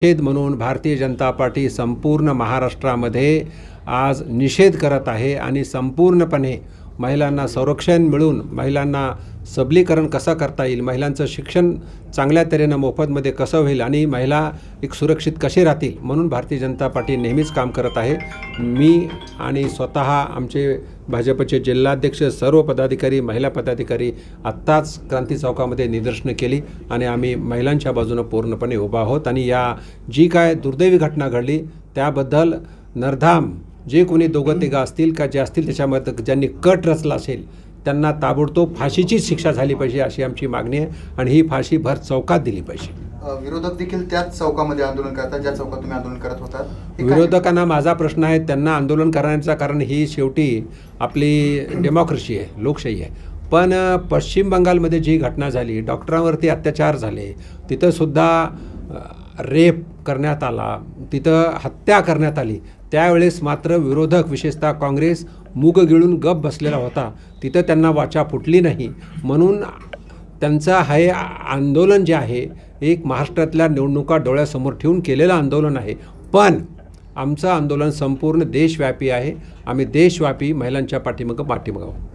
निषेध म्हणून भारतीय जनता पार्टी संपूर्ण महाराष्ट्रामध्ये आज निषेध करत आहे आणि संपूर्णपणे महिलांना संरक्षण मिळून महिलांना सबलीकरण कसं करता येईल, महिलांचं शिक्षण चांगल्या तऱ्हेनं मोफतमध्ये कसं होईल आणि महिला एक सुरक्षित कसे राहतील म्हणून भारतीय जनता पार्टी नेहमीच काम करत आहे। मी आणि स्वतः आमचे भाजपचे जिल्हाध्यक्ष, सर्व पदाधिकारी, महिला पदाधिकारी आत्ताच क्रांती चौकामध्ये निदर्शनं केली आणि आम्ही महिलांच्या बाजूने पूर्णपणे उभा आहोत आणि या जी काय दुर्दैवी घटना घडली त्याबद्दल नरधाम जे कोणी दोघं तिघं असतील का जे असतील त्याच्यामध्ये ज्यांनी कट रचला असेल त्यांना ताबडतोब फाशीचीच शिक्षा झाली पाहिजे अशी आमची मागणी आहे आणि ही फाशी भर चौकात दिली पाहिजे। विरोधक देखील त्याच चौकामध्ये आंदोलन करतात ज्या चौकात तुम्ही आंदोलन करत होतात। विरोधकांना माझा प्रश्न आहे, त्यांना आंदोलन करण्याचं कारण ही शेवटी आपली डेमोक्रेसी आहे, लोकशाही आहे। पण पश्चिम बंगालमध्ये जी घटना झाली, डॉक्टरांवरती अत्याचार झाले, तिथंसुद्धा रेप करण्यात आला, तिथं हत्या करण्यात आली, त्यावेळेस मात्र विरोधक विशेषतः काँग्रेस मूग गिळून गप बसलेला होता, तिथं त्यांना वाचा फुटली नाही। म्हणून त्यांचं हे आंदोलन जे आहे एक महाराष्ट्रातल्या निवडणुका डोळ्यासमोर ठेवून केलेलं आंदोलन आहे, पण आमचं आंदोलन संपूर्ण देशव्यापी आहे। आम्ही देशव्यापी महिलांच्या पाठीमागं आहोत।